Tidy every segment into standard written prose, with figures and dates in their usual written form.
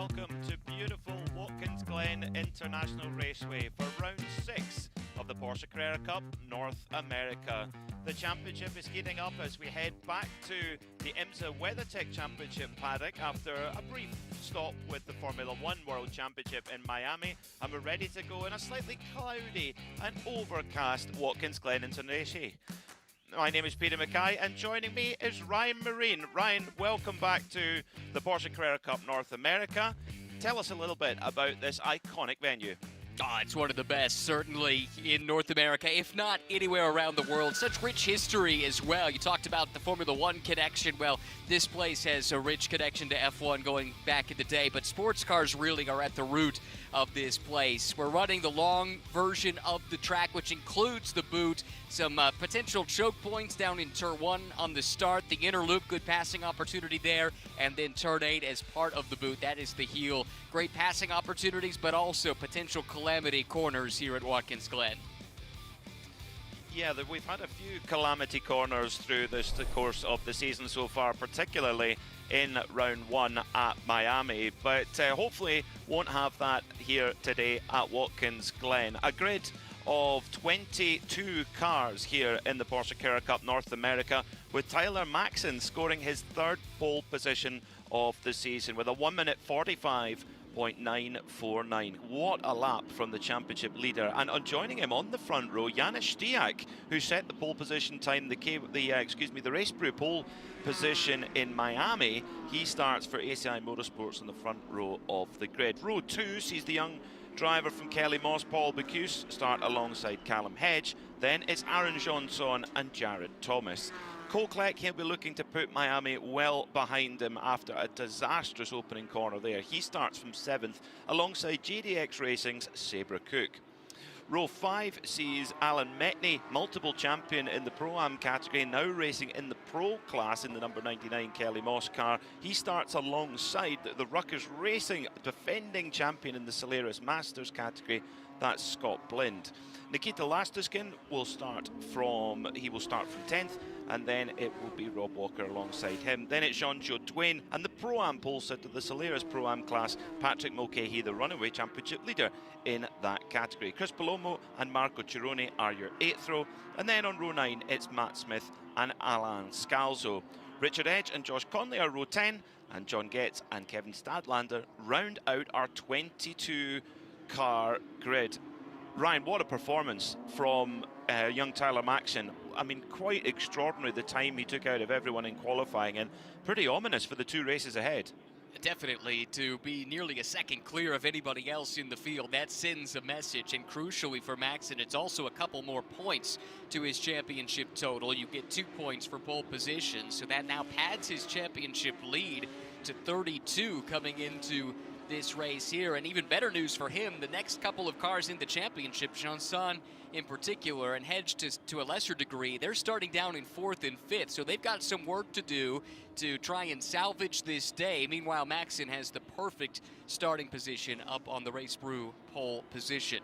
welcome to beautiful Watkins Glen International Raceway for round 6 of the Porsche Carrera Cup North America. The championship is heating up as we head back to the IMSA WeatherTech Championship paddock after a brief stop with the Formula One World Championship in Miami, and we're ready to go in a slightly cloudy and overcast Watkins Glen International. My name is Peter Mackay, and joining me is Ryan Marine. Ryan, welcome back to the Porsche Carrera Cup North America. Tell us a little bit about this iconic venue. Oh, it's one of the best, certainly in North America, if not anywhere around the world. Such rich history as well. You talked about the Formula One connection. Well, this place has a rich connection to F1 going back in the day, but sports cars really are at the root of this place. We're running the long version of the track, which includes the boot, some potential choke points down in Turn 1 on the start, the inner loop, good passing opportunity there, and then Turn 8 as part of the boot. That is the heel. Great passing opportunities, but also potential calamity corners here at Watkins Glen. Yeah, we've had a few calamity corners through the course of the season so far, particularly in round 1 at Miami, but hopefully won't have that here today at Watkins Glen. A grid of 22 cars here in the Porsche Carrera Cup North America, with Tyler Maxon scoring his third pole position of the season with a 1 minute 45.949. What a lap from the championship leader. And on joining him on the front row, Janis Stiak, who set the pole position time, the race brew pole position in Miami. He starts for ACI Motorsports in the front row of the grid. Row 2 sees the young driver from Kelly Moss, Paul Bocuse, start alongside Callum Hedge. Then it's Aaron Johnson and Jared Thomas. Cole Kleck, he'll be looking to put Miami well behind him after a disastrous opening corner there. He starts from 7th alongside GDX Racing's Sabre Cook. Row 5 sees Alan Metney, multiple champion in the Pro-Am category, now racing in the Pro class in the number 99 Kelly Moss car. He starts alongside the Ruckers Racing defending champion in the Solaris Masters category. That's Scott Blind. Nikita Lastuskin will start from 10th, and then it will be Rob Walker alongside him. Then it's Jean-Jo Duane and the Pro-Am pole sitter, the Solaris Pro-Am class, Patrick Mulcahy, the runaway championship leader in that category. Chris Palomo and Marco Cironi are your 8th row, and then on row 9 it's Matt Smith and Alain Scalzo. Richard Edge and Josh Conley are row 10, and John Getz and Kevin Stadlander round out our 22 car grid. Ryan, what a performance from young Tyler Maxon. I mean, quite extraordinary the time he took out of everyone in qualifying, and pretty ominous for the 2 races ahead. Definitely, to be nearly a second clear of anybody else in the field, that sends a message, and crucially for Maxon, it's also a couple more points to his championship total. You get 2 points for pole position, so that now pads his championship lead to 32 coming into this race here. And even better news for him, the next couple of cars in the championship, Janson in particular, and Hedge to a lesser degree, they're starting down in 4th and 5th, so they've got some work to do to try and salvage this day. Meanwhile, Maxon has the perfect starting position up on the race brew pole position.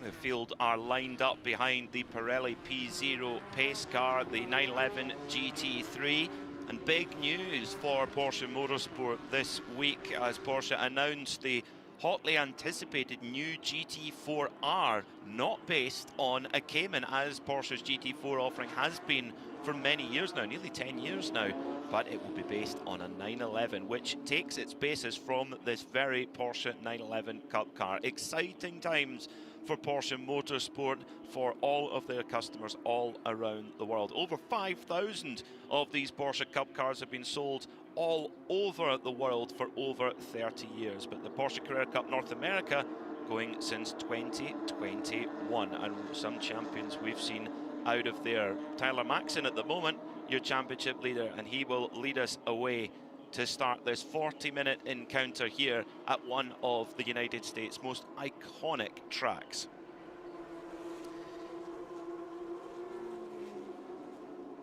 The field are lined up behind the Pirelli P0 pace car, the 911 GT3. And big news for Porsche Motorsport this week as Porsche announced the hotly anticipated new GT4R, not based on a Cayman, as Porsche's GT4 offering has been for many years now, nearly 10 years now, but it will be based on a 911, which takes its basis from this very Porsche 911 Cup car. Exciting times for Porsche Motorsport, for all of their customers all around the world. Over 5,000 of these Porsche Cup cars have been sold all over the world for over 30 years. But the Porsche Carrera Cup North America going since 2021, and some champions we've seen out of there. Tyler Maxon at the moment, your championship leader, and he will lead us away to start this 40-minute encounter here at one of the United States' most iconic tracks.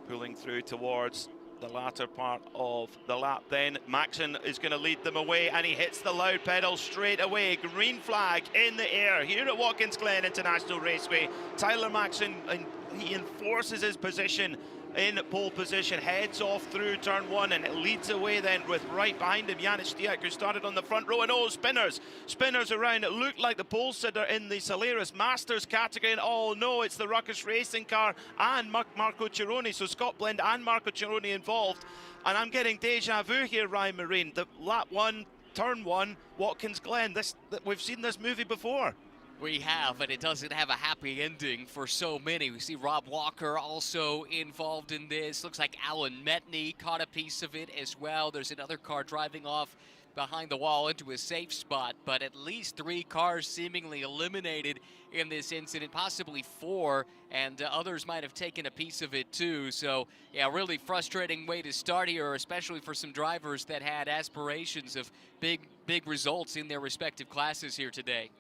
Pulling through towards the latter part of the lap then. Maxon is going to lead them away, and he hits the loud pedal straight away. Green flag in the air here at Watkins Glen International Raceway. Tyler Maxon, and he enforces his position in pole position, heads off through turn 1, and it leads away then with right behind him Janis Stiak, who started on the front row. And oh, spinners around. It looked like the pole sitter in the Solaris Masters category, and oh no, it's the Ruckus Racing car and Marco Cironi. So Scott Blend and Marco Cironi involved, and I'm getting deja vu here, Ryan Marine. The lap 1, turn 1, Watkins Glen. We've seen this movie before. We have, and it doesn't have a happy ending for so many. We see Rob Walker also involved in this. Looks like Alan Metney caught a piece of it as well. There's another car driving off behind the wall into a safe spot, but at least 3 cars seemingly eliminated in this incident, possibly 4, and others might have taken a piece of it too. So, yeah, really frustrating way to start here, especially for some drivers that had aspirations of big results in their respective classes here today.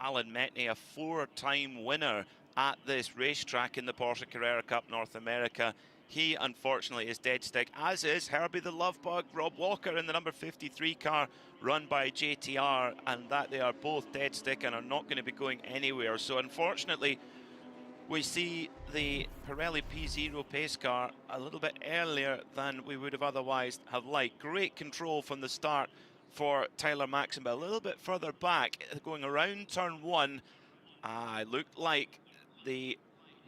Alan Metney, a 4-time winner at this racetrack in the Porsche Carrera Cup North America. He, unfortunately, is dead stick, as is Herbie the Lovebug, Rob Walker in the number 53 car run by JTR, and that they are both dead stick and are not going to be going anywhere. So, unfortunately, we see the Pirelli P0 pace car a little bit earlier than we would have otherwise have liked. Great control from the start for Tyler Maxon, but a little bit further back, going around turn 1, it looked like the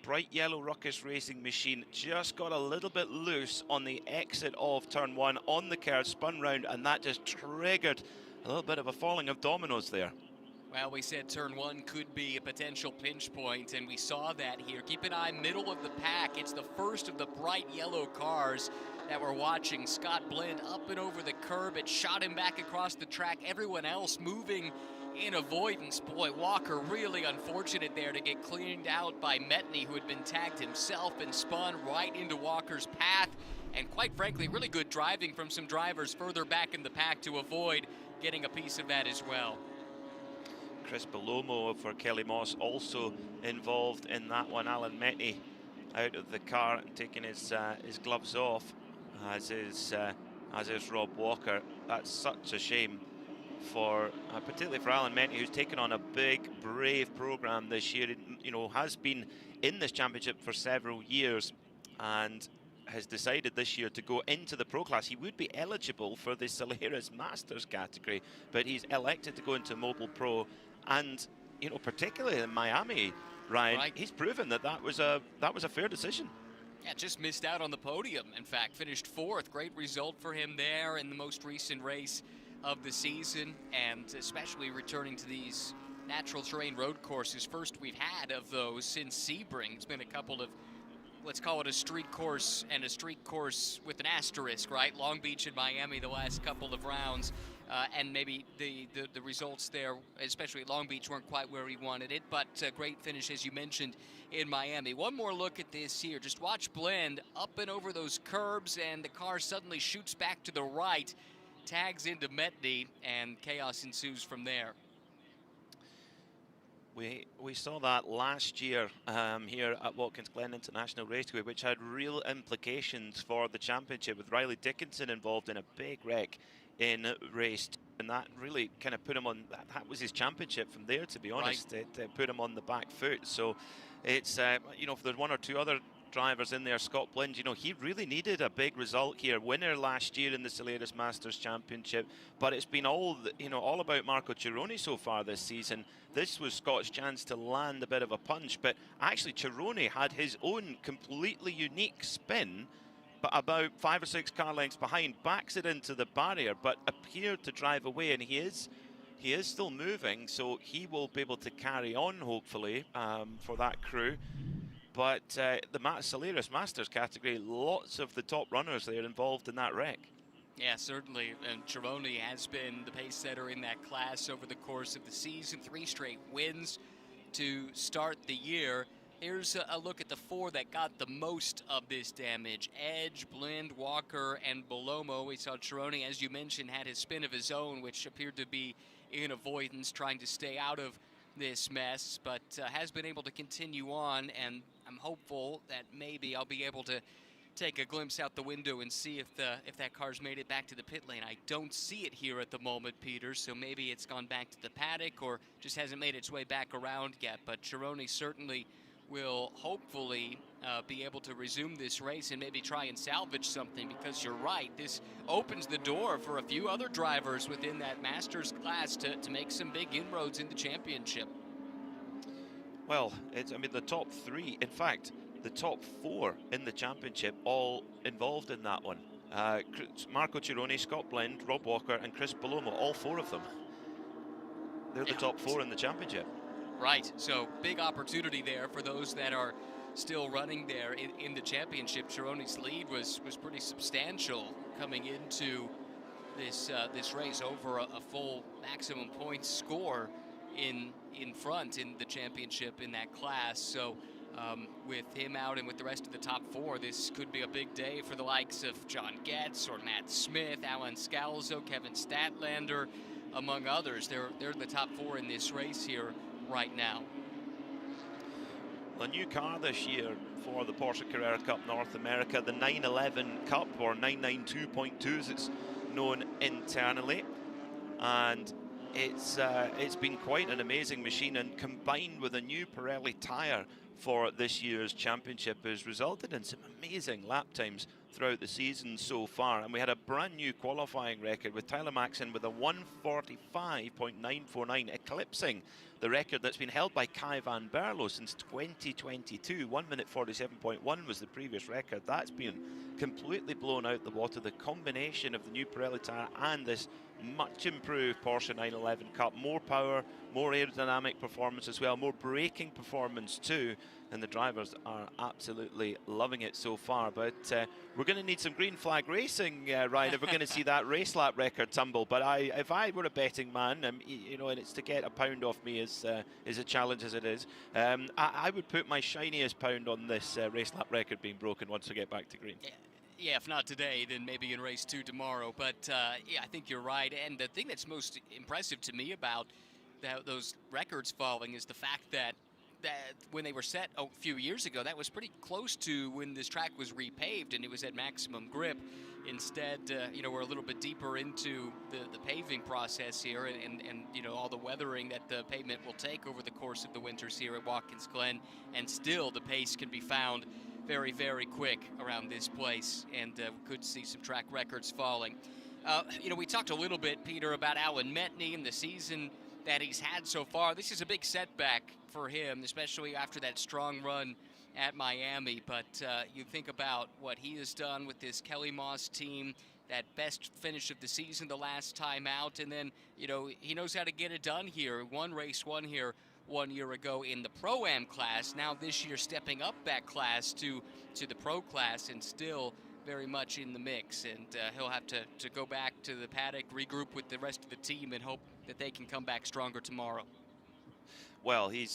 bright yellow Ruckus Racing machine just got a little bit loose on the exit of turn 1 on the curve, spun round, and that just triggered a little bit of a falling of dominoes there. Well, we said turn 1 could be a potential pinch point, and we saw that here. Keep an eye, middle of the pack. It's the first of the bright yellow cars that we're watching. Scott Blend up and over the curb. It shot him back across the track. Everyone else moving in avoidance. Boy, Walker really unfortunate there to get cleaned out by Metney, who had been tagged himself and spun right into Walker's path. And quite frankly, really good driving from some drivers further back in the pack to avoid getting a piece of that as well. Chris Belomo for Kelly Moss also involved in that one. Alan Metney out of the car and taking his gloves off, as is Rob Walker. That's such a shame for particularly for Alan Metney, who's taken on a big, brave program this year. You know, has been in this championship for several years and has decided this year to go into the pro class. He would be eligible for the Solaris Masters category, but he's elected to go into Mobile Pro. And you know, particularly in Miami, Ryan, right, he's proven that was a fair decision. Yeah, just missed out on the podium. In fact, finished 4th. Great result for him there in the most recent race of the season, and especially returning to these natural terrain road courses. First we've had of those since Sebring. It's been a couple of, let's call it a street course and a street course with an asterisk, right? Long Beach and Miami the last couple of rounds. And maybe the results there, especially at Long Beach, weren't quite where he wanted it, but great finish, as you mentioned, in Miami. One more look at this here. Just watch Blend up and over those curbs, and the car suddenly shoots back to the right, tags into Metney, and chaos ensues from there. We saw that last year here at Watkins Glen International Raceway, which had real implications for the championship, with Riley Dickinson involved in a big wreck in race 2, and that really kind of put him on, that was his championship from there, to be honest. Right. It put him on the back foot. So it's, you know, if there's 1 or 2 other drivers in there, Scott Blend, you know, he really needed a big result here. Winner last year in the Solaris Masters Championship, but it's been all, you know, all about Marco Cironi so far this season. This was Scott's chance to land a bit of a punch, but actually Cironi had his own completely unique spin, but about 5 or 6 car lengths behind, backs it into the barrier, but appeared to drive away, and he is still moving, so he will be able to carry on, hopefully, for that crew. But the Solaris Masters category, lots of the top runners there involved in that wreck. Yeah, certainly, and Cironi has been the pace setter in that class over the course of the season. 3 straight wins to start the year. Here's a look at the 4 that got the most of this damage. Edge, Blend, Walker, and Belomo. We saw Cironi, as you mentioned, had his spin of his own, which appeared to be in avoidance, trying to stay out of this mess, but has been able to continue on, and I'm hopeful that maybe I'll be able to take a glimpse out the window and see if that car's made it back to the pit lane. I don't see it here at the moment, Peter, so maybe it's gone back to the paddock or just hasn't made its way back around yet. But Cironi certainly will hopefully be able to resume this race and maybe try and salvage something, because you're right, this opens the door for a few other drivers within that Masters class to make some big inroads in the championship. Well, I mean, the top three, in fact, the top four in the championship, all involved in that one. Marco Cironi, Scott Blend, Rob Walker, and Chris Palomo, all four of them. They're the top four in the championship. Right, so big opportunity there for those that are still running there in the championship. Cironi's lead was pretty substantial coming into this race, over a full maximum points score in front in the championship in that class. So with him out and with the rest of the top four, this could be a big day for the likes of John Getz or Matt Smith, Alan Scalzo, Kevin Statlander, among others. They're the top four in this race here right now. The new car this year for the Porsche Carrera Cup North America, the 911 Cup, or 992.2 as it's known internally, and it's been quite an amazing machine, and combined with a new Pirelli tyre for this year's championship has resulted in some amazing lap times throughout the season so far. And we had a brand new qualifying record with Tyler Maxon with a 1:45.949, eclipsing the record that's been held by Kai van Berlo since 2022. 1:47.1 was the previous record. That's been completely blown out the water. The combination of the new Pirelli tyre and this much improved Porsche 911 Cup, more power, more aerodynamic performance as well, more braking performance too, and the drivers are absolutely loving it so far. But we're going to need some green flag racing, Ryan, if we're going to see that race lap record tumble. But if I were a betting man, you know, and it's to get a pound off me as a challenge as it is, I would put my shiniest pound on this race lap record being broken once we get back to green. Yeah, if not today, then maybe in race 2 tomorrow. But yeah, I think you're right. And the thing that's most impressive to me about those records falling is the fact that when they were set a few years ago, that was pretty close to when this track was repaved and it was at maximum grip. Instead, you know, we're a little bit deeper into the paving process here, and you know, all the weathering that the pavement will take over the course of the winters here at Watkins Glen, and still the pace can be found very, very quick around this place, and we could see some track records falling. You know, we talked a little bit, Peter, about Alan Metney and the season that he's had so far. This is a big setback for him, especially after that strong run at Miami. But you think about what he has done with this Kelly Moss team, that best finish of the season the last time out, and then, you know, he knows how to get it done here. One race won here 1 year ago in the ProAm class. Now this year stepping up that class to the Pro class, and still very much in the mix. And he'll have to go back to the paddock, regroup with the rest of the team, and hope that they can come back stronger tomorrow. Well, he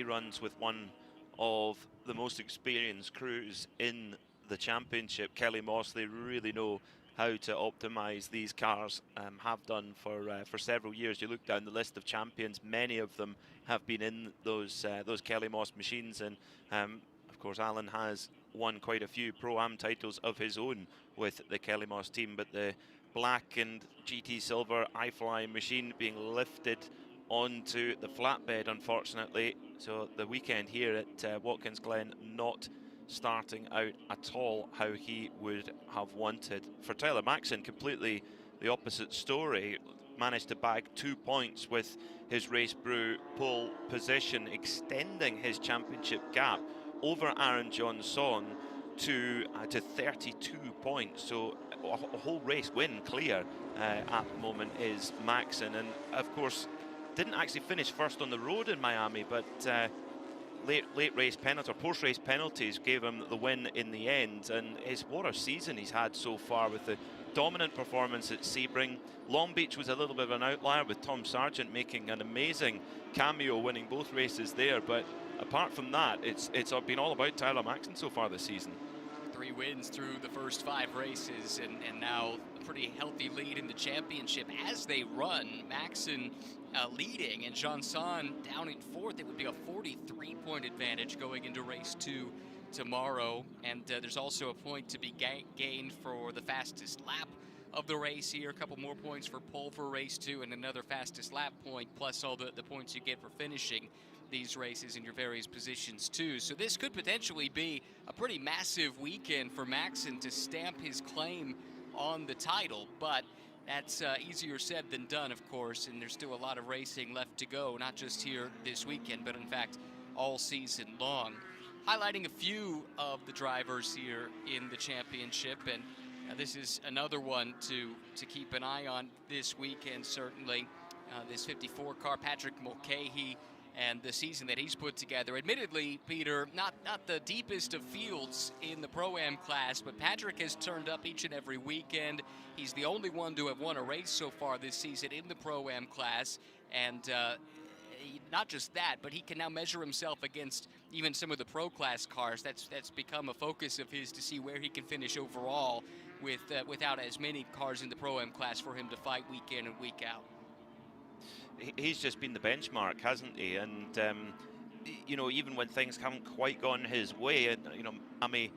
runs with one of the most experienced crews in the championship. Kelly Moss, they really know how to optimize these cars, have done for several years. You look down the list of champions, many of them have been in those Kelly Moss machines, and of course Alan has won quite a few Pro-Am titles of his own with the Kelly Moss team. But the black and GT silver iFly machine being lifted onto the flatbed, unfortunately, so the weekend here at Watkins Glen not starting out at all how he would have wanted. For Tyler Maxon, completely the opposite story. Managed to bag 2 points with his Race Brew pole position, extending his championship gap over Aaron Johnson to 32 points. So a whole race win clear at the moment is Maxon, and of course didn't actually finish first on the road in Miami, but late race penalty or post race penalties gave him the win in the end. And what a season he's had so far, with the dominant performance at Sebring. Long Beach was a little bit of an outlier, with Tom Sargent making an amazing cameo, winning both races there. But apart from that, it's been all about Tyler Maxon so far this season. 3 wins through the first 5 races, and now a pretty healthy lead in the championship as they run. Maxon leading, and Johnson down in 4th. It would be a 43-point advantage going into race 2 tomorrow. And there's also a point to be gained for the fastest lap of the race here. A couple more points for pole for race 2, and another fastest lap point, plus all the points you get for finishing these races in your various positions too. So this could potentially be a pretty massive weekend for Maxon to stamp his claim on the title, but that's easier said than done, of course, and there's still a lot of racing left to go, not just here this weekend, but in fact all season long. Highlighting a few of the drivers here in the championship, and this is another one to keep an eye on this weekend, certainly. This 54 car, Patrick Mulcahy, and the season that he's put together. Admittedly, Peter, not the deepest of fields in the Pro-Am class, but Patrick has turned up each and every weekend. He's the only one to have won a race so far this season in the Pro-Am class, and not just that, but he can now measure himself against even some of the Pro class cars. That's become a focus of his, to see where he can finish overall without as many cars in the Pro-Am class for him to fight week in and week out. He's just been the benchmark, hasn't he? And you know, even when things haven't quite gone his way, and you know, Miami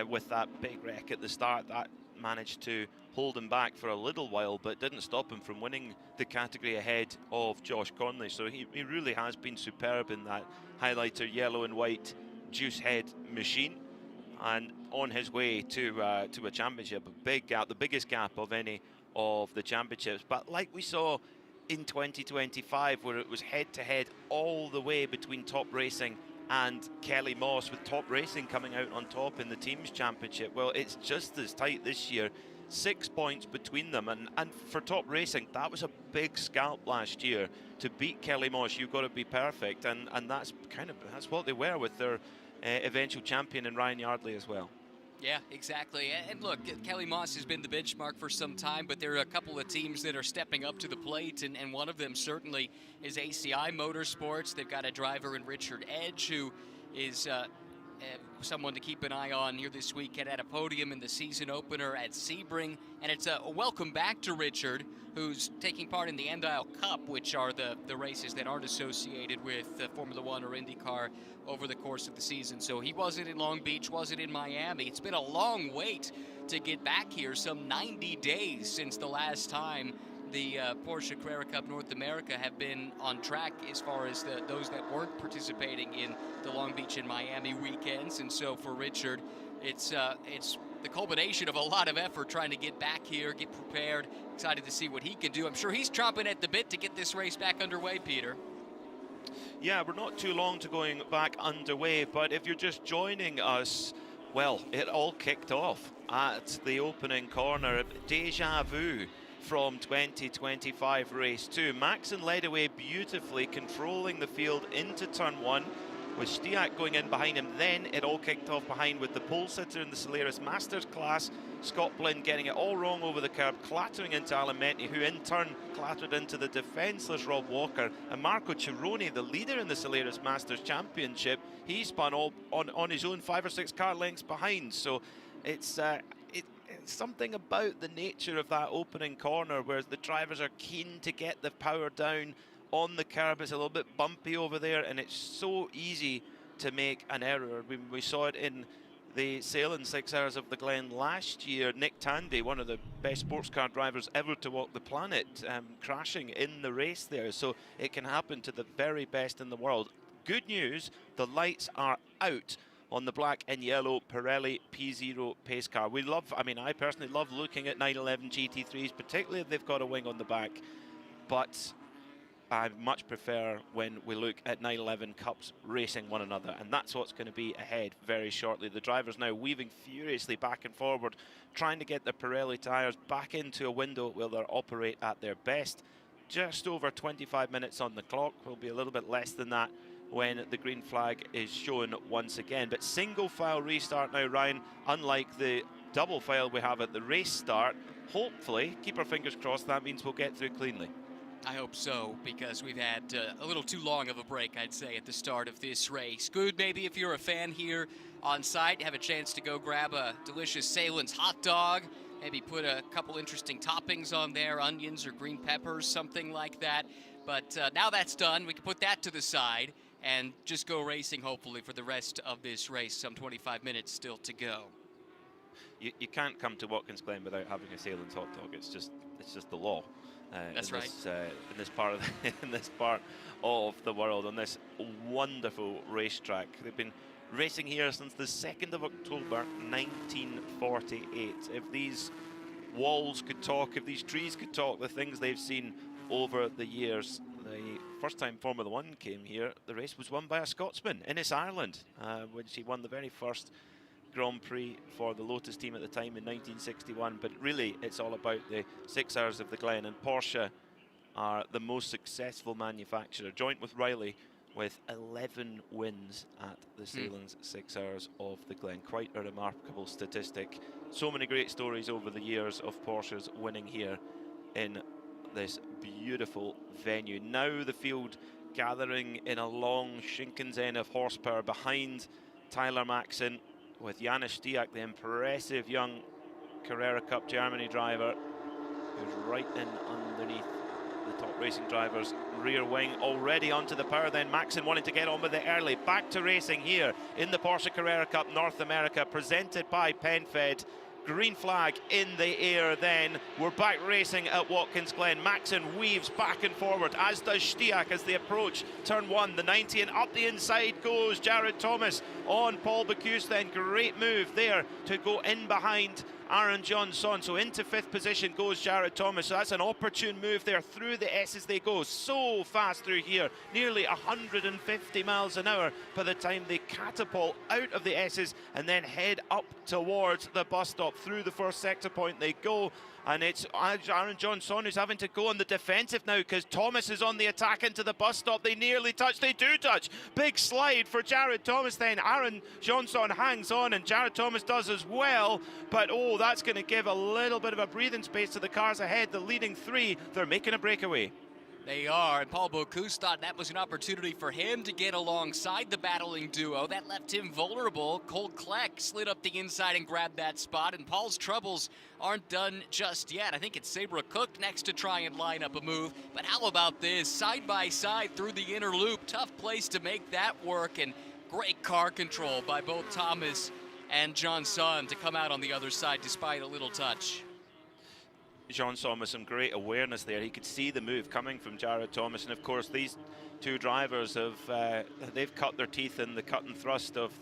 with that big wreck at the start, that managed to hold him back for a little while, but didn't stop him from winning the category ahead of Josh Conley. So he really has been superb in that highlighter yellow and white juice head machine, and on his way to a championship. A big gap, the biggest gap of any of the championships. But like we saw in 2025, where it was head-to-head all the way between Top Racing and Kelly Moss, with Top Racing coming out on top in the Teams Championship. Well, it's just as tight this year, 6 points between them, and for Top Racing, that was a big scalp last year. To beat Kelly Moss, you've got to be perfect, and that's what they were with their eventual champion in Ryan Yardley as well. Yeah, exactly. And look, Kelly Moss has been the benchmark for some time, but there are a couple of teams that are stepping up to the plate, and one of them certainly is ACI Motorsports. They've got a driver in Richard Edge, who is someone to keep an eye on here this weekend at a podium in the season opener at Sebring. And it's a welcome back to Richard, who's taking part in the End Isle Cup, which are the races that aren't associated with Formula One or IndyCar over the course of the season. So he wasn't in Long Beach, wasn't in Miami. It's been a long wait to get back here, some 90 days since the last time the Porsche Carrera Cup North America have been on track, as far as those that weren't participating in the Long Beach and Miami weekends. And so for Richard, it's the culmination of a lot of effort trying to get back here, get prepared, excited to see what he can do. I'm sure he's chomping at the bit to get this race back underway, Peter. Yeah, we're not too long to going back underway, but if you're just joining us, well, it all kicked off at the opening corner. Deja vu from 2025 race 2. Maxon led away beautifully, controlling the field into turn 1, with Stiak going in behind him. Then it all kicked off behind with the pole sitter in the Solaris Masters class, Scott Blinn, getting it all wrong over the curb, clattering into Alan Metni, who in turn clattered into the defenceless Rob Walker. And Marco Cironi, the leader in the Solaris Masters Championship, he spun all on his own 5 or 6 car lengths behind. So it's something about the nature of that opening corner, where the drivers are keen to get the power down on the curb. It's a little bit bumpy over there, and it's so easy to make an error. We saw it in the Sailing 6 Hours of the Glen last year. Nick Tandy, one of the best sports car drivers ever to walk the planet, crashing in the race there. So it can happen to the very best in the world. Good news, the lights are out on the black and yellow Pirelli P0 pace car. I personally love looking at 911 GT3s, particularly if they've got a wing on the back. But I much prefer when we look at 911 Cups racing one another, and that's what's going to be ahead very shortly. The drivers now weaving furiously back and forward, trying to get their Pirelli tyres back into a window where they'll operate at their best. Just over 25 minutes on the clock. Will be a little bit less than that when the green flag is shown once again. But single file restart now, Ryan, unlike the double file we have at the race start. Hopefully, keep our fingers crossed, that means we'll get through cleanly. I hope so, because we've had a little too long of a break, I'd say, at the start of this race. Good, maybe if you're a fan here on site, have a chance to go grab a delicious Salen's hot dog, maybe put a couple interesting toppings on there, onions or green peppers, something like that. But now that's done, we can put that to the side and just go racing, hopefully, for the rest of this race. Some 25 minutes still to go. You can't come to Watkins Glen without having a Salen's hot dog. It's just the law. That's right. In this part of in this part of the world, on this wonderful racetrack. They've been racing here since the 2nd of October 1948. If these walls could talk, if these trees could talk, the things they've seen over the years. The first time Formula One came here, the race was won by a Scotsman, Innes Ireland, when he won the very first Grand Prix for the Lotus team at the time in 1961. But really, it's all about the 6 Hours of the Glen, and Porsche are the most successful manufacturer, joint with Riley, with 11 wins at the Sahlen's 6 Hours of the Glen. Quite a remarkable statistic. So many great stories over the years of Porsches winning here in this beautiful venue. Now the field gathering in a long Shinkansen of horsepower behind Tyler Maxon, with Janis Stiak, the impressive young Carrera Cup Germany driver, who's right in underneath the top racing driver's rear wing, already onto the power. Then Maxon wanting to get on with it early. Back to racing here in the Porsche Carrera Cup North America, presented by Penfed. Green flag in the air then. We're back racing at Watkins Glen. Maxon weaves back and forward, as does Stiak as they approach turn 1, the 90, and up the inside goes Jared Thomas on Paul Bocuse. Then great move there to go in behind Aaron Johnson. So into 5th position goes Jared Thomas. So that's an opportune move there. Through the S's they go, so fast through here, nearly 150 miles an hour by the time they catapult out of the S's and then head up towards the bus stop. Through the first sector point they go, and it's Aaron Johnson who's having to go on the defensive now, because Thomas is on the attack into the bus stop. They nearly touch, they do touch. Big slide for Jared Thomas then. Aaron Johnson hangs on, and Jared Thomas does as well, but oh, that's going to give a little bit of a breathing space to the cars ahead. The leading 3, they're making a breakaway. They are, and Paul Bocuse thought that was an opportunity for him to get alongside the battling duo. That left him vulnerable. Cole Kleck slid up the inside and grabbed that spot, and Paul's troubles aren't done just yet. I think it's Sabra Cook next to try and line up a move, but how about this? Side by side through the inner loop. Tough place to make that work, and great car control by both Thomas and Johnson to come out on the other side despite a little touch. Johnson with some great awareness there. He could see the move coming from Jared Thomas, and of course these two drivers have they've cut their teeth in the cut and thrust of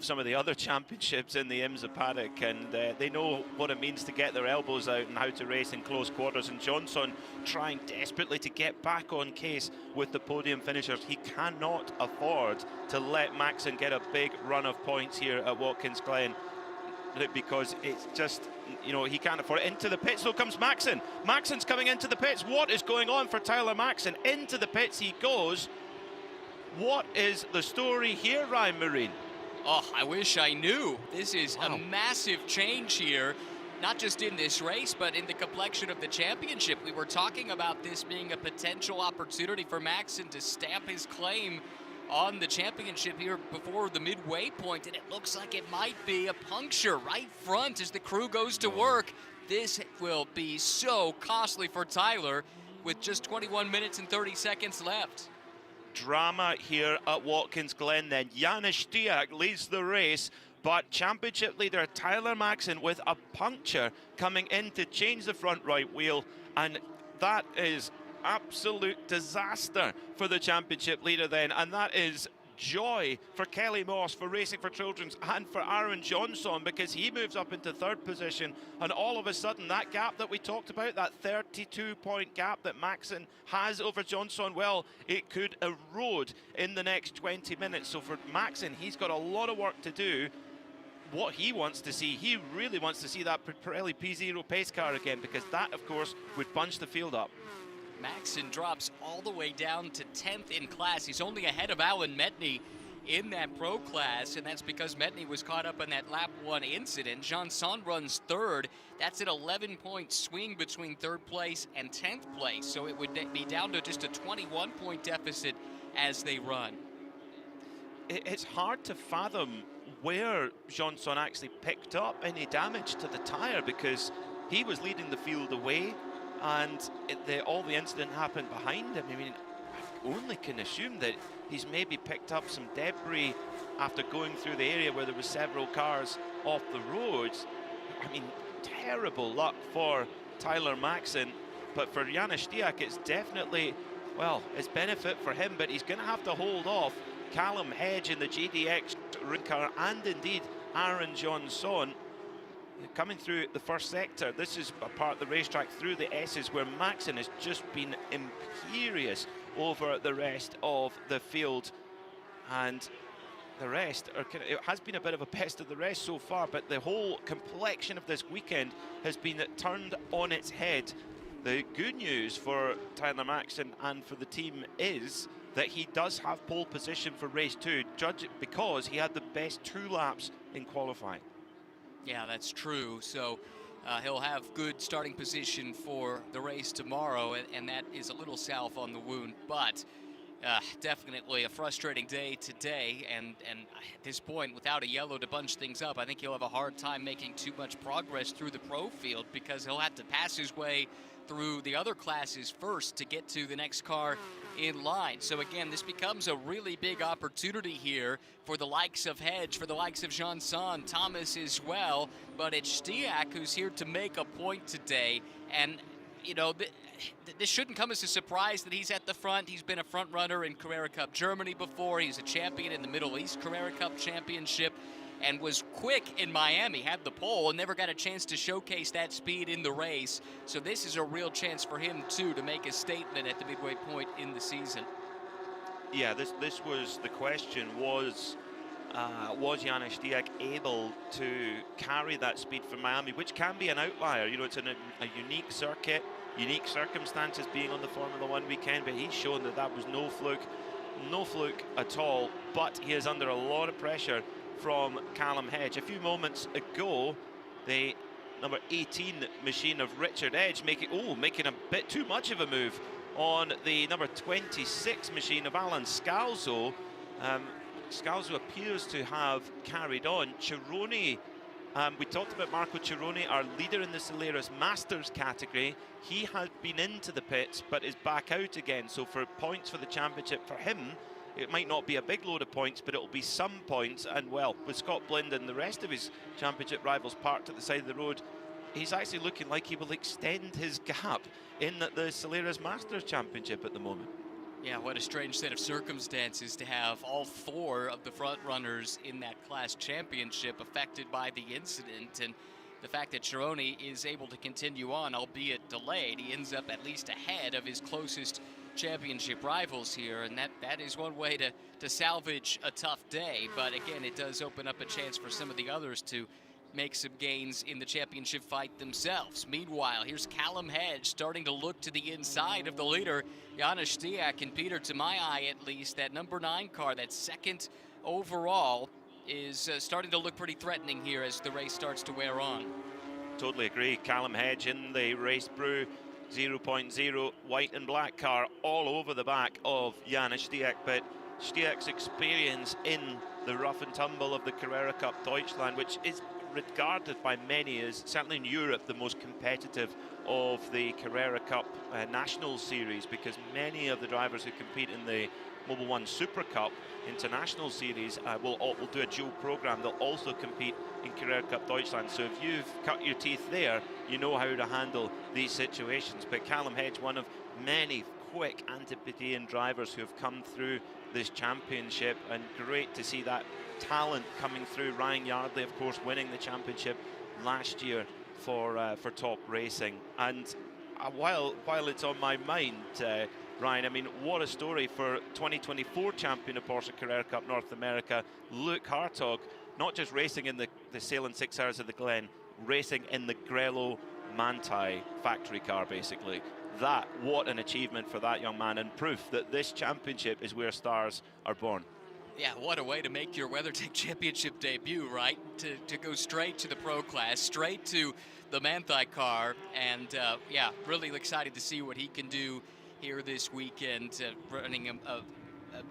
some of the other championships in the IMSA paddock, and they know what it means to get their elbows out and how to race in close quarters. And Johnson trying desperately to get back on case with the podium finishers. He cannot afford to let Maxon get a big run of points here at Watkins Glen, because it's just, you know, he can't afford it. Into the pits though comes Maxon. Maxon's coming into the pits. What is going on for Tyler Maxon? Into the pits he goes. What is the story here, Ryan Marine? Oh, I wish I knew. This is a massive change here, not just in this race, but in the complexion of the championship. We were talking about this being a potential opportunity for Maxon to stamp his claim on the championship here before the midway point, and it looks like it might be a puncture right front as the crew goes to work. This will be so costly for Tyler with just 21 minutes and 30 seconds left. Drama here at Watkins Glen then. Janis Stiak leads the race, but championship leader Tyler Maxon with a puncture coming in to change the front right wheel, and that is absolute disaster for the championship leader then, and that is joy for Kelly Moss, for Racing for Children's, and for Aaron Johnson, because he moves up into 3rd position, and all of a sudden that gap that we talked about, that 32-point gap that Maxon has over Johnson, well, it could erode in the next 20 minutes. So for Maxon, he's got a lot of work to do. What he wants to see, he really wants to see that Pirelli P0 pace car again, because that, of course, would bunch the field up. Maxon drops all the way down to 10th in class. He's only ahead of Alan Metney in that pro class, and that's because Metney was caught up in that lap 1 incident. Johnson runs 3rd. That's an 11-point swing between 3rd place and 10th place, so it would be down to just a 21-point deficit as they run. It's hard to fathom where Johnson actually picked up any damage to the tyre, because he was leading the field away, and all the incident happened behind him. I mean, I only can assume that he's maybe picked up some debris after going through the area where there were several cars off the roads. I mean, terrible luck for Tyler Maxon. But for Janis Stiak, it's definitely, well, it's benefit for him, but he's going to have to hold off Callum Hedge in the GDX car, and indeed Aaron Johnson coming through the first sector. This is a part of the racetrack through the S's where Maxon has just been imperious over the rest of the field, and the rest are it has been a bit of a pest of the rest so far, but the whole complexion of this weekend has been turned on its head. The good news for Tyler Maxon and for the team is that he does have pole position for race 2, judge it because he had the best 2 laps in qualifying. Yeah, that's true. So he'll have good starting position for the race tomorrow, and that is a little salve on the wound, but definitely a frustrating day today, and at this point, without a yellow to bunch things up, I think he'll have a hard time making too much progress through the pro field, because he'll have to pass his way through the other classes first to get to the next car in line. So again, this becomes a really big opportunity here for the likes of Hedge, for the likes of Johnson, Thomas as well, but it's Stiak who's here to make a point today. And you know, this shouldn't come as a surprise that he's at the front. He's been a front runner in Carrera Cup Germany before. He's a champion in the Middle East Carrera Cup Championship, and was quick in Miami, had the pole, and never got a chance to showcase that speed in the race. So this is a real chance for him, too, to make a statement at the midway point in the season. Yeah, this was the question, was Janis Stiak able to carry that speed from Miami, which can be an outlier. You know, it's a unique circuit, unique circumstances being on the Formula One weekend, but he's shown that that was no fluke at all. But he is under a lot of pressure from Callum Hedge. A few moments ago, the number 18 machine of Richard Edge making a bit too much of a move on the number 26 machine of Alan Scalzo. Scalzo appears to have carried on. Cironi, we talked about Marco Cironi, our leader in the Solaris Masters category. He has been into the pits but is back out again. So for points for the championship for him, it might not be a big load of points, but it'll be some points. And well, with Scott Blind and the rest of his championship rivals parked at the side of the road, he's actually looking like he will extend his gap in the Solaris Masters Championship at the moment. Yeah, what a strange set of circumstances to have all 4 of the front runners in that class championship affected by the incident. And the fact that Cironi is able to continue on, albeit delayed, he ends up at least ahead of his closest championship rivals here, and that is one way to salvage a tough day. But again, it does open up a chance for some of the others to make some gains in the championship fight themselves. Meanwhile, here's Callum Hedge starting to look to the inside of the leader, Janis Stiak. And Peter, to my eye at least, that number 9 car, that second overall, is starting to look pretty threatening here as the race starts to wear on. Totally agree. Callum Hedge in the Race Brew 0.0 white and black car all over the back of Janis Stiak, but Stiak's experience in the rough and tumble of the Carrera Cup Deutschland, which is regarded by many as, certainly in Europe, the most competitive of the Carrera Cup National Series, because many of the drivers who compete in the Mobil 1 Super Cup International Series will do a dual program. They'll also compete in Carrera Cup Deutschland. So if you've cut your teeth there, you know how to handle these situations. But Callum Hedge, one of many quick Antipodean drivers who have come through this championship, and great to see that talent coming through. Ryan Yardley, of course, winning the championship last year for Top Racing. And while it's on my mind, Ryan, I mean, what a story for 2024 champion of Porsche Carrera Cup North America, Luke Hartog, not just racing in the Salem 6 Hours of the Glen, racing in the Grello Manthey factory car, basically. What an achievement for that young man, and proof that this championship is where stars are born. Yeah, what a way to make your WeatherTech Championship debut, right? To go straight to the pro class, straight to the Manthey car, and yeah, really excited to see what he can do here this weekend, running a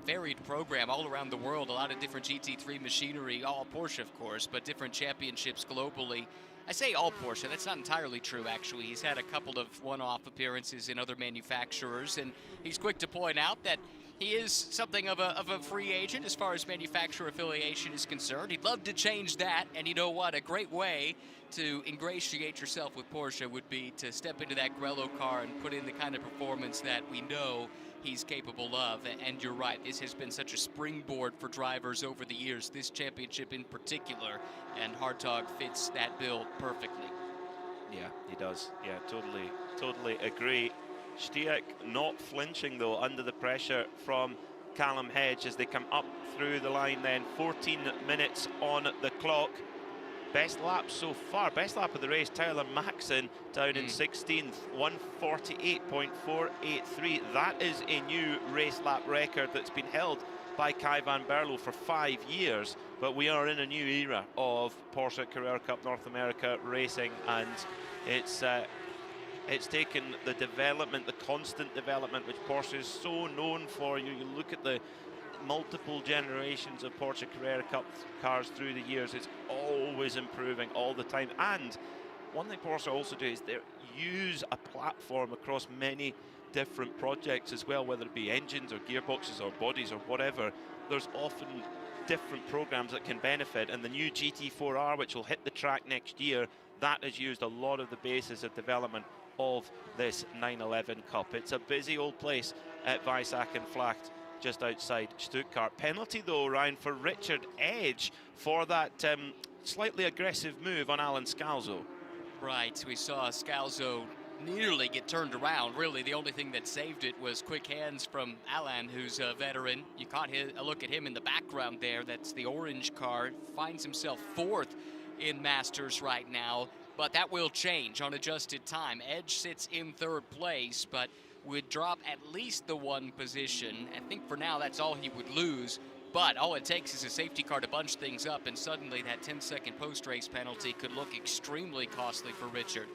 varied program all around the world, a lot of different GT3 machinery, all Porsche, of course, but different championships globally. I say all Porsche, that's not entirely true, actually. He's had a couple of one-off appearances in other manufacturers, and he's quick to point out that He is something of a free agent as far as manufacturer affiliation is concerned. He'd love to change that, and you know what? A great way to ingratiate yourself with Porsche would be to step into that Grello car and put in the kind of performance that we know he's capable of. And you're right, this has been such a springboard for drivers over the years, this championship in particular, and Hartog fits that bill perfectly. Yeah, he does. Yeah, totally agree. Stiak not flinching though under the pressure from Callum Hedge as they come up through the line then. 14 minutes on the clock. Best lap so far, best lap of the race, Tyler Maxon down in 16th, 148.483. That is a new race lap record that's been held by Kai van Berlo for 5 years, but we are in a new era of Porsche Carrera Cup North America racing, and it's taken the development, the constant development, which Porsche is so known for. You look at the multiple generations of Porsche Carrera Cup cars through the years, it's always improving all the time. And one thing Porsche also do is they use a platform across many different projects as well, whether it be engines or gearboxes or bodies or whatever. There's often different programs that can benefit, and the new GT4R, which will hit the track next year, that has used a lot of the basis of development of this 911 Cup. It's a busy old place at Weissach-Flacht, just outside Stuttgart. Penalty though, Ryan, for Richard Edge for that slightly aggressive move on Alan Scalzo. Right, we saw Scalzo nearly get turned around. Really, the only thing that saved it was quick hands from Alan, who's a veteran. You caught a look at him in the background there. That's the orange car. Finds himself 4th in Masters right now, but that will change on adjusted time. Edge sits in 3rd place, but would drop at least the 1 position. I think for now that's all he would lose, but all it takes is a safety car to bunch things up, and suddenly that 10-second post-race penalty could look extremely costly for Richard.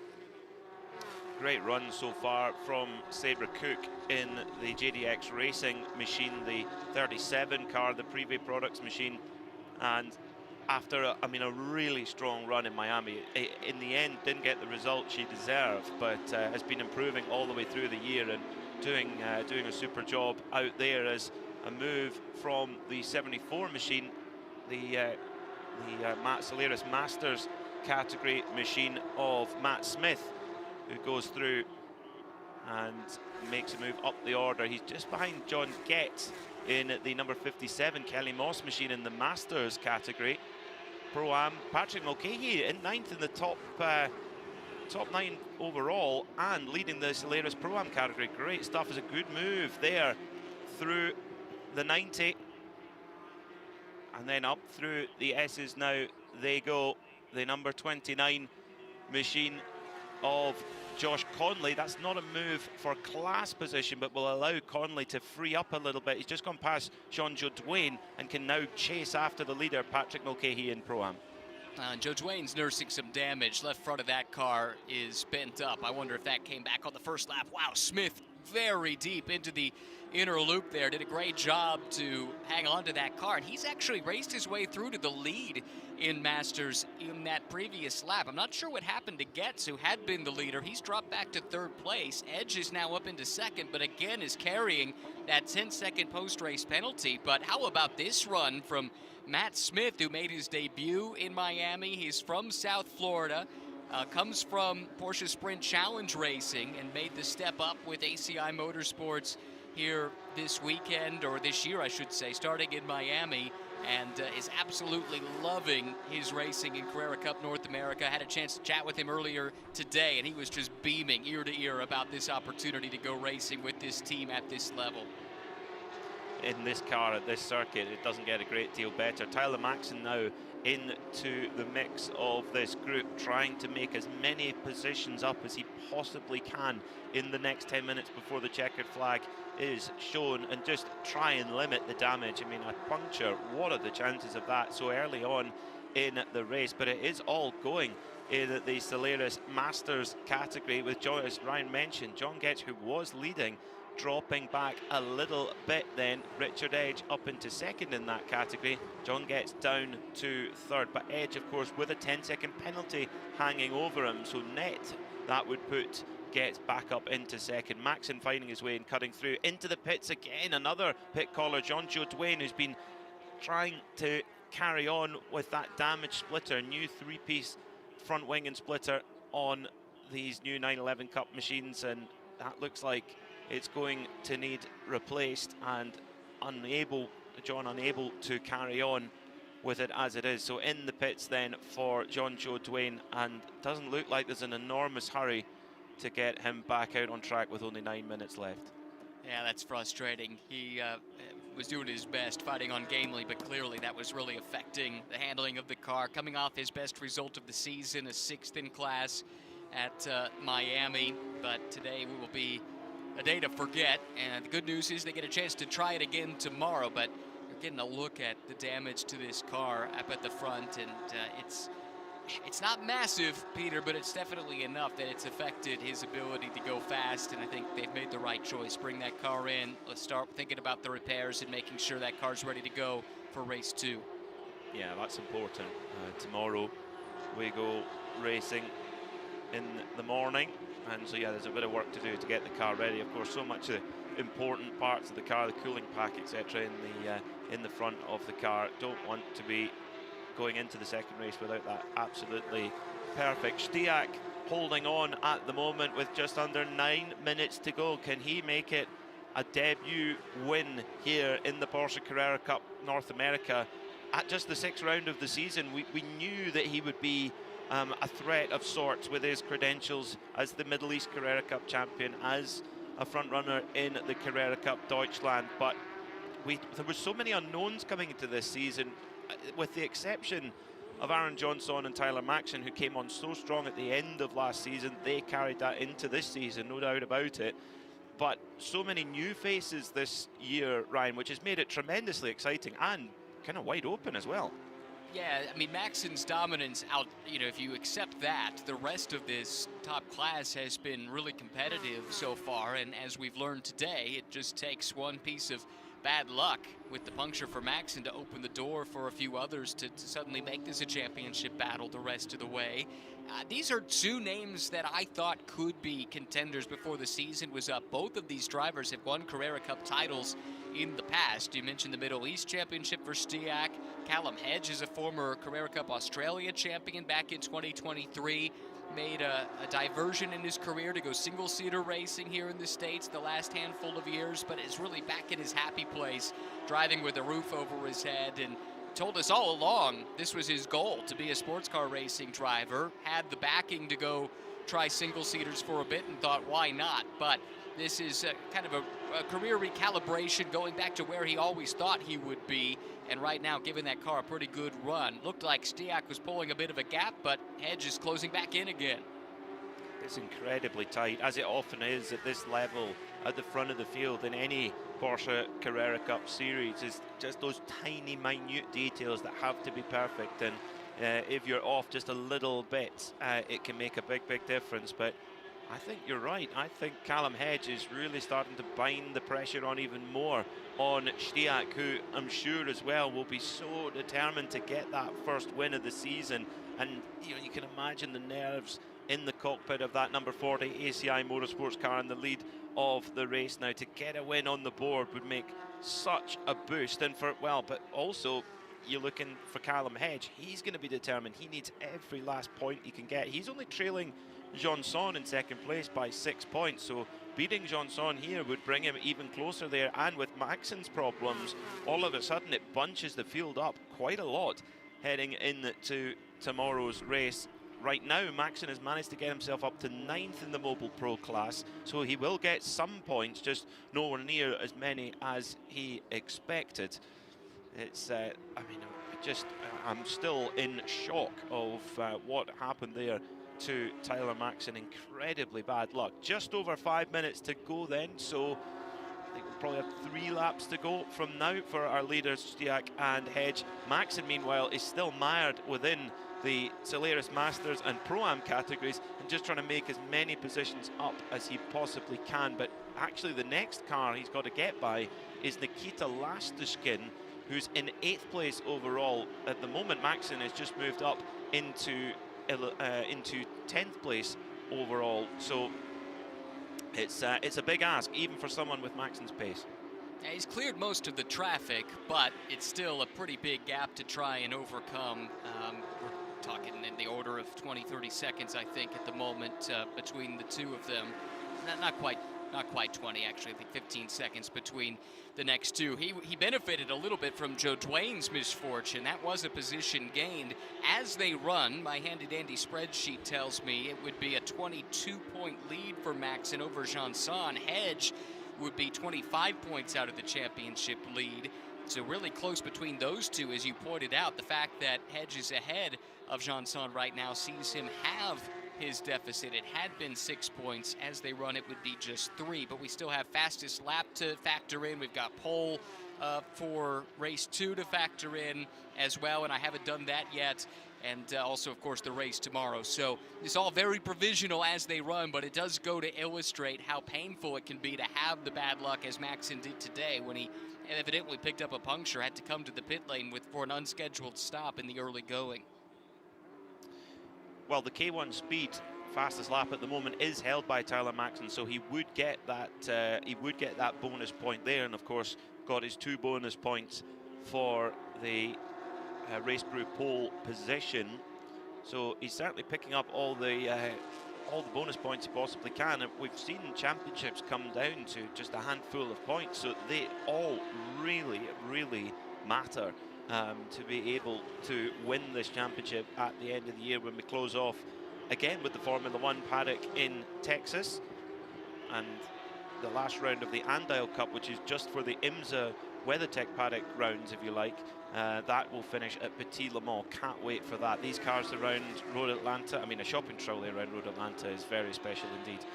Great run so far from Sabre Cook in the JDX Racing machine, the 37 car, the Privé Products machine, and after a really strong run in Miami, in the end didn't get the result she deserved, but has been improving all the way through the year and doing a super job out there as a move from the 74 machine, the Matt Solaris Masters category machine of Matt Smith, who goes through and makes a move up the order. He's just behind John Getz in the number 57 Kelly Moss machine in the Masters category. Pro-Am, Patrick Mulcahy in 9th in the top 9 overall and leading the Solaris Pro-Am category. Great stuff. Is a good move there through the 90 and then up through the S's. Now they go, the number 29 machine of Josh Conley. That's not a move for class position, but will allow Conley to free up a little bit. He's just gone past Jean-Jo Duane and can now chase after the leader, Patrick Mulcahy in Pro-Am. Joe Duane's nursing some damage. Left front of that car is bent up. I wonder if that came back on the first lap. Wow, Smith very deep into the inner loop there. Did a great job to hang on to that car. And he's actually raced his way through to the lead in Masters in that previous lap. I'm not sure what happened to Getz, who had been the leader. He's dropped back to 3rd place. Edge is now up into 2nd, but again is carrying that 10-second post-race penalty. But how about this run from Matt Smith, who made his debut in Miami? He's from South Florida. Comes from Porsche Sprint Challenge Racing and made the step up with ACI Motorsports here this weekend, or this year I should say, starting in Miami, and is absolutely loving his racing in Carrera Cup North America. I had a chance to chat with him earlier today, and he was just beaming ear to ear about this opportunity to go racing with this team at this level. In this car at this circuit, it doesn't get a great deal better. Tyler Maxon now into the mix of this group, trying to make as many positions up as he possibly can in the next 10 minutes before the checkered flag is shown, and just try and limit the damage. I mean, a puncture, what are the chances of that so early on in the race? But it is all going in the Solaris Masters category with John, as Ryan mentioned, John Getz, who was leading, dropping back a little bit then. Richard Edge up into 2nd in that category. John Getz down to 3rd, but Edge, of course, with a 10-second penalty hanging over him. So net, that would put gets back up into second. Maxon finding his way and cutting through into the pits again. Another pit caller, John-Joe Duane, who's been trying to carry on with that damaged splitter, new three-piece front wing and splitter on these new 911 Cup machines, and that looks like it's going to need replaced, and John unable to carry on with it as it is. So in the pits then for John-Joe Duane, and doesn't look like there's an enormous hurry to get him back out on track with only 9 minutes left. Yeah, that's frustrating. He was doing his best fighting ungamely, but clearly that was really affecting the handling of the car. Coming off his best result of the season, a 6th in class at Miami, but today will be a day to forget. And the good news is they get a chance to try it again tomorrow, but you're getting a look at the damage to this car up at the front, and it's not massive, Peter, but it's definitely enough that it's affected his ability to go fast, and I think they've made the right choice. Bring that car in. Let's start thinking about the repairs and making sure that car's ready to go for race 2. Yeah, that's important. Tomorrow we go racing in the morning, and so yeah, there's a bit of work to do to get the car ready. Of course, so much of the important parts of the car, the cooling pack, etc., in the front of the car. Don't want to be going into the second race without that absolutely perfect. Stiak holding on at the moment with just under 9 minutes to go. Can he make it a debut win here in the Porsche Carrera Cup North America at just the 6th round of the season? We knew that he would be a threat of sorts with his credentials as the Middle East Carrera Cup champion, as a front runner in the Carrera Cup Deutschland, but there were so many unknowns coming into this season, with the exception of Aaron Johnson and Tyler Maxon, who came on so strong at the end of last season. They carried that into this season, no doubt about it. But so many new faces this year, Ryan, which has made it tremendously exciting and kind of wide open as well. Yeah, I mean, Maxon's dominance out, if you accept that, the rest of this top class has been really competitive so far. And as we've learned today, it just takes one piece of bad luck with the puncture for Maxon to open the door for a few others to suddenly make this a championship battle the rest of the way. These are two names that I thought could be contenders before the season was up. Both of these drivers have won Carrera Cup titles in the past. You mentioned the Middle East Championship for Stiak. Callum Hedge is a former Carrera Cup Australia champion back in 2023. Made a diversion in his career to go single-seater racing here in the States the last handful of years, but is really back in his happy place, driving with a roof over his head, and told us all along this was his goal, to be a sports car racing driver. Had the backing to go try single-seaters for a bit and thought, why not? But this is kind of a career recalibration, going back to where he always thought he would be, and right now giving that car a pretty good run. Looked like Stiak was pulling a bit of a gap, but Hedge is closing back in again. It's incredibly tight, as it often is at this level at the front of the field in any Porsche Carrera Cup series. Is just those tiny, minute details that have to be perfect, and if you're off just a little bit, it can make a big, big difference. But I think you're right. I think Callum Hedge is really starting to bind the pressure on even more on Stiak, who I'm sure as well will be so determined to get that first win of the season. And you can imagine the nerves in the cockpit of that number 40 ACI Motorsports car in the lead of the race now. To get a win on the board would make such a boost. And but also you're looking for Callum Hedge. He's going to be determined. He needs every last point he can get. He's only trailing Johnson in second place by 6 points, so beating Johnson here would bring him even closer there. And with Maxon's problems, all of a sudden it bunches the field up quite a lot heading into tomorrow's race. Right now, Maxon has managed to get himself up to 9th in the Mobile Pro class, so he will get some points, just nowhere near as many as he expected. It's, I'm still in shock of what happened there to Tyler Maxon. Incredibly bad luck. Just over 5 minutes to go then, so I think we'll probably have 3 laps to go from now for our leaders, Stiak and Hedge. Maxon, meanwhile, is still mired within the Solaris Masters and Pro-Am categories and just trying to make as many positions up as he possibly can. But actually the next car he's got to get by is Nikita Lastuskin, who's in 8th place overall. At the moment, Maxon has just moved up into 10th place overall. So It's a big ask, even for someone with Maxon's pace. Yeah, he's cleared most of the traffic, but it's still a pretty big gap to try and overcome. We're talking in the order of 20, 30 seconds, I think, at the moment between the two of them. Not quite 20, actually. I think 15 seconds between the next two. He benefited a little bit from Joe Dwayne's misfortune. That was a position gained. As they run, my handy-dandy spreadsheet tells me it would be a 22-point lead for Maxon over Janson. Hedge would be 25 points out of the championship lead. So really close between those two, as you pointed out. The fact that Hedge is ahead of Janson right now sees him have his deficit. It had been 6 points. As they run, it would be just 3, but we still have fastest lap to factor in. We've got pole for race 2 to factor in as well, and I haven't done that yet. And also, of course, the race tomorrow. So it's all very provisional as they run, but it does go to illustrate how painful it can be to have the bad luck as Maxon did today when he evidently picked up a puncture, had to come to the pit lane for an unscheduled stop in the early going. Well, the K1 speed fastest lap at the moment is held by Tyler Maxon, so he would get that bonus point there, and of course got his 2 bonus points for the race brew pole position. So he's certainly picking up all the bonus points he possibly can. And we've seen championships come down to just a handful of points, so they all really, really matter to be able to win this championship at the end of the year when we close off again with the Formula One paddock in Texas, and the last round of the Andile Cup, which is just for the IMSA WeatherTech paddock rounds, if you like. That will finish at Petit Le Mans. Can't wait for that. These cars around Road Atlanta, I mean, a shopping trolley around Road Atlanta is very special indeed.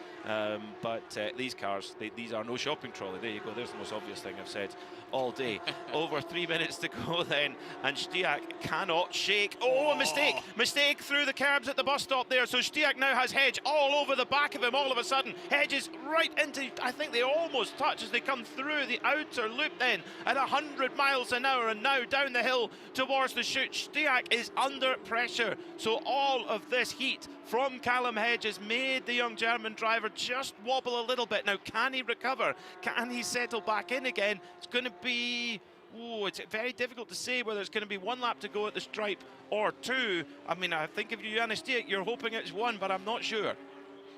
But these cars, these are no shopping trolley. There you go. There's the most obvious thing I've said all day. Over 3 minutes to go then, and Stiak cannot shake. Oh, a mistake! Mistake through the curbs at the bus stop there. So Stiak now has Hedge all over the back of him all of a sudden. Hedge is right into, I think they almost touch as they come through the outer loop then at 100 miles an hour, and now down the hill towards the chute. Stiak is under pressure. So all of this heat from Callum Hedge has made the young German driver just wobble a little bit. Now, can he recover? Can he settle back in again? It's going to be, it's very difficult to say whether it's going to be 1 lap to go at the stripe or 2. I mean, I think if you're Janis Stiak, you're hoping it's 1, but I'm not sure.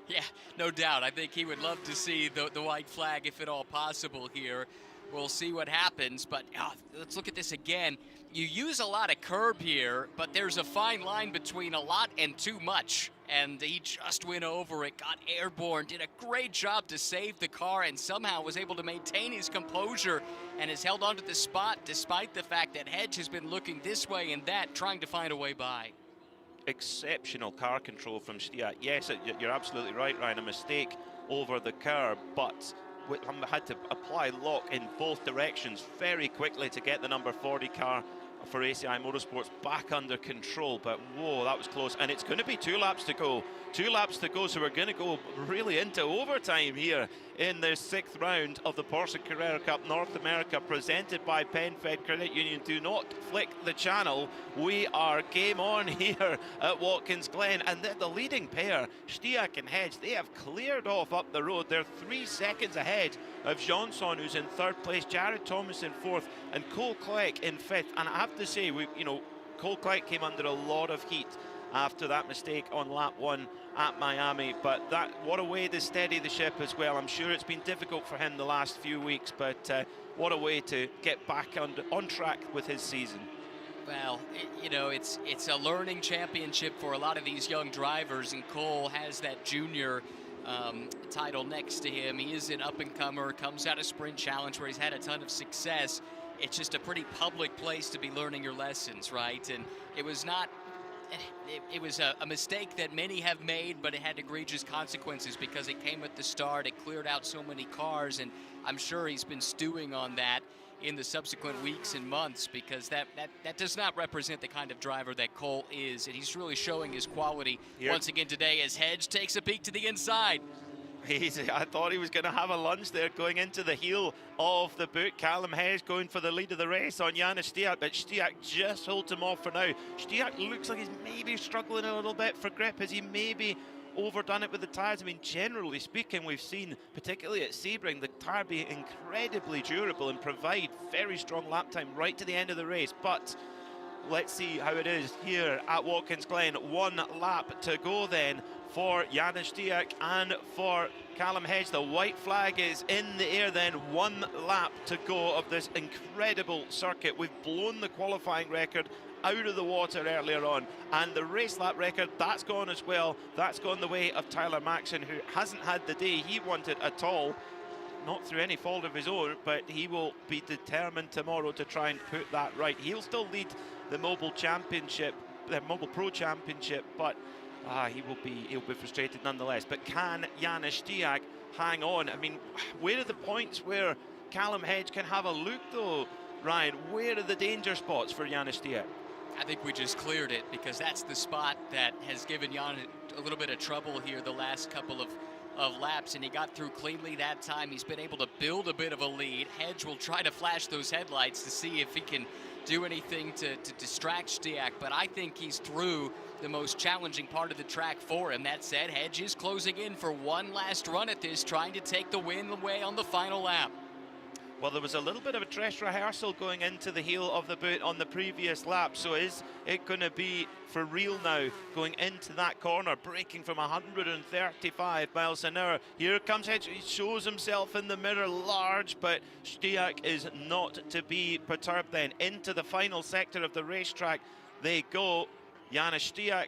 Yeah, no doubt. I think he would love to see the white flag if at all possible here. We'll see what happens, but let's look at this again. You use a lot of curb here, but there's a fine line between a lot and too much. And he just went over it, got airborne, did a great job to save the car, and somehow was able to maintain his composure and has held on to the spot despite the fact that Hedge has been looking this way and that, trying to find a way by. Exceptional car control from Stiak. Yes, you're absolutely right, Ryan. A mistake over the curb, but had to apply lock in both directions very quickly to get the number 40 car for ACI Motorsports back under control. But whoa, that was close, and it's going to be 2 laps to go. 2 laps to go, so we're going to go really into overtime here in the 6th round of the Porsche Carrera Cup North America, presented by PenFed Credit Union. Do not flick the channel. We are game on here at Watkins Glen, and the leading pair, Stiak and Hedge, they have cleared off up the road. They're 3 seconds ahead of Janson, who's in 3rd place, Jared Thomas in 4th, and Cole Clegg in 5th. And I have to say, Cole Clegg came under a lot of heat after that mistake on lap 1 at Miami, but what a way to steady the ship as well. I'm sure it's been difficult for him the last few weeks, but what a way to get back on track with his season. Well, it's a learning championship for a lot of these young drivers, and Cole has that junior title next to him. He is an up-and-comer, comes out of Sprint Challenge where he's had a ton of success. It's just a pretty public place to be learning your lessons, right? And it was not... It was a mistake that many have made, but it had egregious consequences because it came at the start. It cleared out so many cars, and I'm sure he's been stewing on that in the subsequent weeks and months, because that does not represent the kind of driver that Cole is, and he's really showing his quality once again today as Hedge takes a peek to the inside. I thought he was going to have a lunge there going into the heel of the boot. Callum Hedge going for the lead of the race on Janis Stiak, but Stiak just holds him off for now. Stiak looks like he's maybe struggling a little bit for grip as he maybe overdone it with the tyres. I mean, generally speaking, we've seen, particularly at Sebring, the tyre be incredibly durable and provide very strong lap time right to the end of the race. But let's see how it is here at Watkins Glen. 1 lap to go then for Janis Diak and for Callum Hedge. The white flag is in the air then. 1 lap to go of this incredible circuit. We've blown the qualifying record out of the water earlier on, and the race lap record, that's gone as well. That's gone the way of Tyler Maxon, who hasn't had the day he wanted at all, not through any fault of his own, but he will be determined tomorrow to try and put that right. He'll still lead the Mobile Championship, the Mobile Pro Championship, but he'll be frustrated nonetheless. But can Janis Diak hang on? I mean, where are the points where Callum Hedge can have a look though, Ryan? Where are the danger spots for Janis Diak? I think we just cleared it, because that's the spot that has given Jan a little bit of trouble here the last couple of laps, and he got through cleanly that time. He's been able to build a bit of a lead. Hedge will try to flash those headlights to see if he can do anything to distract Stiak, but I think he's through the most challenging part of the track for him. That said, Hedge is closing in for one last run at this, trying to take the win away on the final lap. Well, there was a little bit of a dress rehearsal going into the heel of the boot on the previous lap, so is it going to be for real now going into that corner, braking from 135 miles an hour? Here comes Hedge. He shows himself in the mirror large, but Stiak is not to be perturbed then. Into the final sector of the racetrack they go. Janis Stiak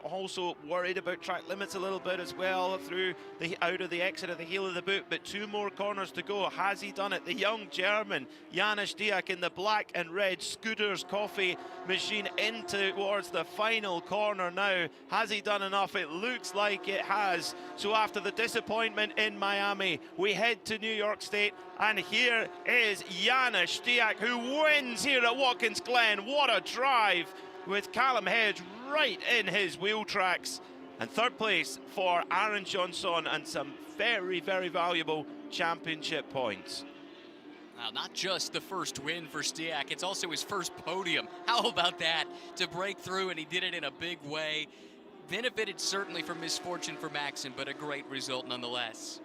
also worried about track limits a little bit as well, through the out of the exit of the heel of the boot, but 2 more corners to go. Has he done it? The young German Janis Diak in the black and red Scooters coffee machine in towards the final corner now. Has he done enough? It looks like it has. So after the disappointment in Miami, we head to New York State, and here is Janis Stiak, who wins here at Watkins Glen. What a drive, with Callum Hedge right in his wheel tracks. And 3rd place for Aaron Johnson, and some very, very valuable championship points. Well, not just the first win for Stiak, it's also his first podium. How about that? To break through, and he did it in a big way. Benefited certainly from misfortune for Maxon, but a great result nonetheless.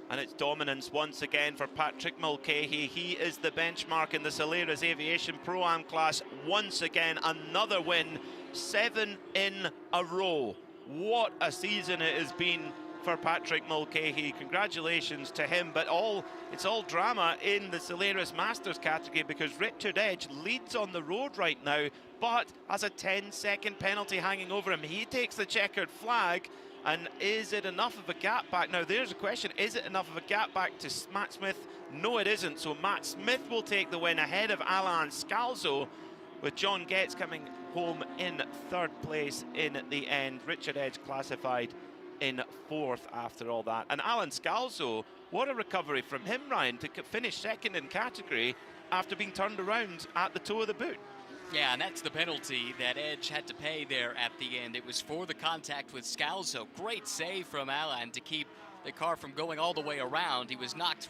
And it's dominance once again for Patrick Mulcahy. He is the benchmark in the Solaris Aviation Pro-Am class. Once again, another win, 7 in a row. What a season it has been for Patrick Mulcahy. Congratulations to him, but it's all drama in the Solaris Masters category, because Richard Edge leads on the road right now, but has a 10-second penalty hanging over him. He takes the checkered flag. And is it enough of a gap back? Now, there's a question. Is it enough of a gap back to Matt Smith? No, it isn't. So Matt Smith will take the win ahead of Alain Scalzo, with John Getz coming home in 3rd place in the end. Richard Edge classified in 4th after all that. And Alain Scalzo, what a recovery from him, Ryan, to finish 2nd in category after being turned around at the toe of the boot. Yeah, and that's the penalty that Edge had to pay there at the end. It was for the contact with Scalzo. Great save from Alain to keep the car from going all the way around. He was knocked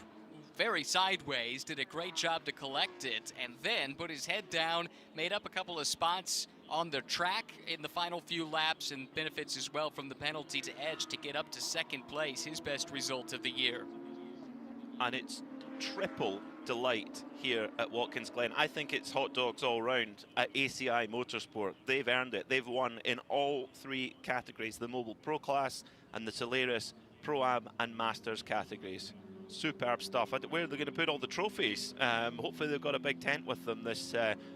very sideways, did a great job to collect it, and then put his head down, made up a couple of spots on the track in the final few laps, and benefits as well from the penalty to Edge to get up to 2nd place, his best result of the year. And it's triple delight here at Watkins Glen. I think it's hot dogs all round at ACI Motorsport. They've earned it. They've won in all 3 categories, the Mobile Pro class and the Solaris Pro-Am and Masters categories. Superb stuff. Where are they going to put all the trophies? Hopefully they've got a big tent with them this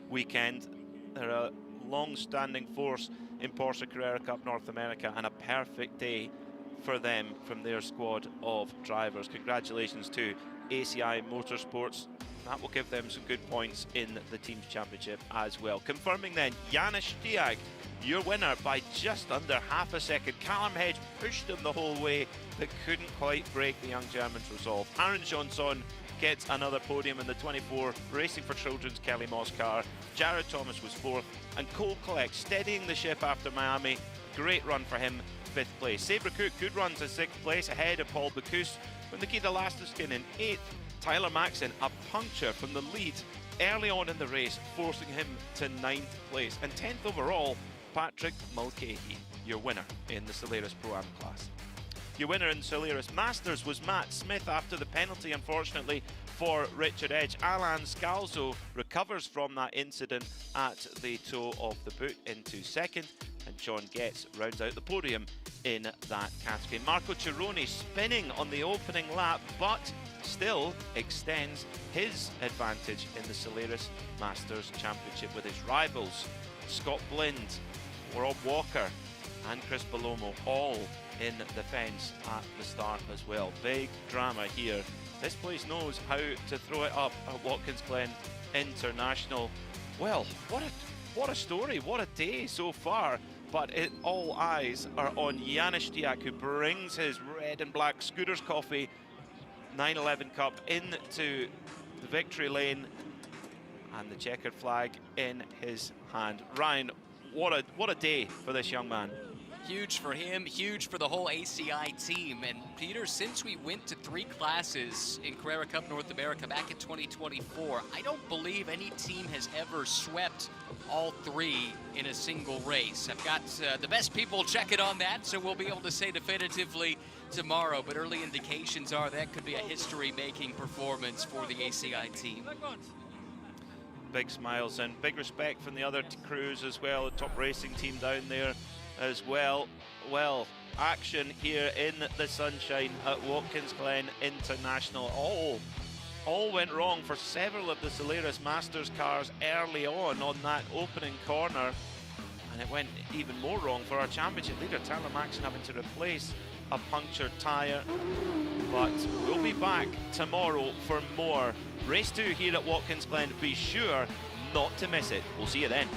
weekend. They're a long-standing force in Porsche Carrera Cup North America, and a perfect day for them from their squad of drivers. Congratulations to ACI Motorsports. That will give them some good points in the Teams Championship as well. Confirming then, Janis Stiak, your winner by just under half a second. Callum Hedge pushed him the whole way, but couldn't quite break the young German's resolve. Aaron Johnson gets another podium in the 24 Racing for Children's Kelly Moss car. Jared Thomas was 4th, and Cole Collect steadying the ship after Miami. Great run for him, 5th place. Sabre Cook, good run to 6th place ahead of Paul Bacchus. With Nikita Lastuskin in 8th, Tyler Maxon a puncture from the lead early on in the race, forcing him to 9th place. And 10th overall, Patrick Mulcahy. your winner in the Solaris Pro-Am class. Your winner in Solaris Masters was Matt Smith after the penalty, unfortunately, for Richard Edge. Alan Scalzo recovers from that incident at the toe of the boot into second, and John Getz rounds out the podium in that category. Marco Cironi spinning on the opening lap, but still extends his advantage in the Solaris Masters Championship with his rivals Scott Blind, Rob Walker and Chris Palomo all in the fence at the start as well. Big drama here. This place knows how to throw it up at Watkins Glen International. Well, what a story, what a day so far. But all eyes are on Janis Stiak, who brings his red and black Scooters Coffee 911 Cup into the victory lane and the checkered flag in his hand. Ryan, what a day for this young man. Huge for him, huge for the whole ACI team. And Peter, since we went to 3 classes in Carrera Cup North America back in 2024, I don't believe any team has ever swept all 3 in a single race. I've got the best people checking on that, so we'll be able to say definitively tomorrow, but early indications are that could be a history-making performance for the ACI team. Big smiles and big respect from the other crews as well, the top racing team down there as well. Well, action here in the sunshine at Watkins Glen International. All went wrong for several of the Solaris Masters cars early on that opening corner, and it went even more wrong for our championship leader Tyler Maxon having to replace a punctured tyre. But we'll be back tomorrow for more Race 2 here at Watkins Glen. Be sure not to miss it. We'll see you then.